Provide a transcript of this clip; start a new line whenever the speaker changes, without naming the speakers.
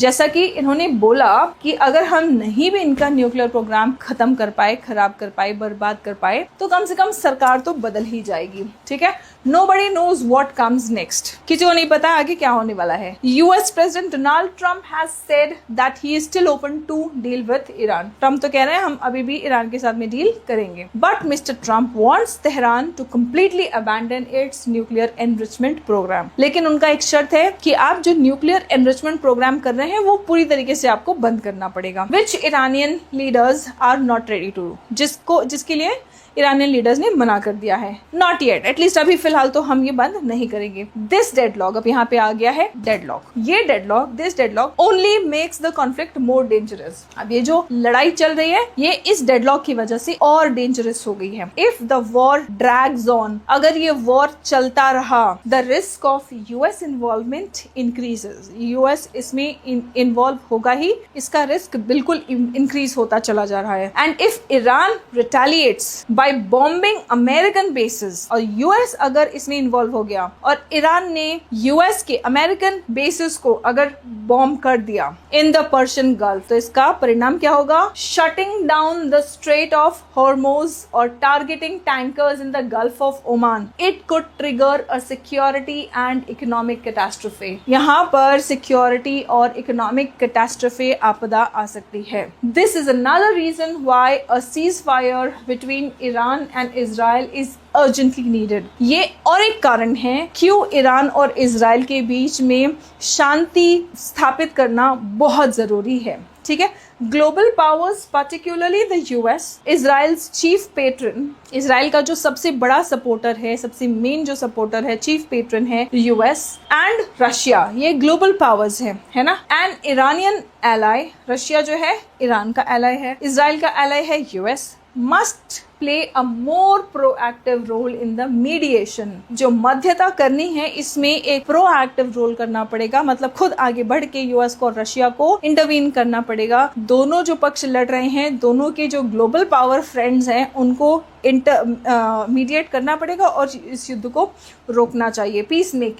जैसा कि इन्होंने बोला कि अगर हम नहीं भी इनका न्यूक्लियर प्रोग्राम खत्म कर पाए, खराब कर पाए, बर्बाद कर पाए, तो कम से कम सरकार तो बदल ही जाएगी। ठीक है, Nobody knows what comes next. किसी को नहीं पता आगे क्या होने वाला है। US President Donald Trump has said that he is still open to deal with Iran. Trump तो कह रहे हैं हम अभी भी ईरान के साथ में डील करेंगे। But Mr. Trump wants Tehran to completely abandon its nuclear enrichment program. लेकिन उनका एक शर्त है कि आप जो न्यूक्लियर एनरिचमेंट प्रोग्राम कर रहे हैं वो पूरी तरीके से आपको बंद करना पड़ेगा। Which Iranian leaders are not ready to do. जिसके लिए ईरानियन लीडर्स ने मना कर दिया है। नॉट येट, एटलीस्ट अभी फिलहाल तो हम ये बंद नहीं करेंगे। दिस डेडलॉक, अब यहाँ पे आ गया है डेडलॉक। ये deadlock, this deadlock only makes the conflict more dangerous. अब ये जो लड़ाई चल रही है ये इस डेडलॉक की वजह से और डेंजरस हो गई है। If the war drags on, अगर ये वॉर चलता रहा, the risk of US involvement increases. US इसमें इन्वॉल्व होगा ही, इसका रिस्क बिल्कुल इंक्रीज होता चला जा रहा है। And if Iran retaliates by bombing American bases, और यूएस अगर इसमें इन्वॉल्व हो गया और ईरान ने यूएस के अमेरिकन बेसिस को अगर बॉम्ब कर दिया इन द पर्शियन गल्फ, तो इसका परिणाम क्या होगा? Shutting down the Strait of Hormuz और targeting tankers in the Gulf of Oman. It could trigger a security and economic catastrophe. यहाँ पर सिक्योरिटी और इकोनॉमिक कैटास्ट्रोफे आपदा आ सकती है। This is another reason why a ceasefire between Iran and Israel is urgently needed. ये और एक कारण है क्यों ईरान और इजराइल के बीच में शांति स्थापित करना बहुत जरूरी है। ठीक है, global powers particularly the US, Israel's chief patron, Israel का जो सबसे बड़ा सपोर्टर है, सबसे मेन जो सपोर्टर है, चीफ पेट्रन है यूएस, एंड रशिया, ये ग्लोबल पावर्स है ना। एंड ईरानियन एलाई, रशिया जो है ईरान का एलाई है, इजराइल का एलाई है US, must play a more proactive role in the mediation. जो मध्यता करनी है इसमें एक प्रोएक्टिव रोल करना पड़ेगा, मतलब खुद आगे बढ़ के यूएस को और रशिया को इंटरवीन करना पड़ेगा। दोनों जो पक्ष लड़ रहे हैं, दोनों के जो ग्लोबल पावर फ्रेंड्स हैं, उनको मीडिएट करना पड़ेगा और इस युद्ध को रोकना चाहिए। Piece making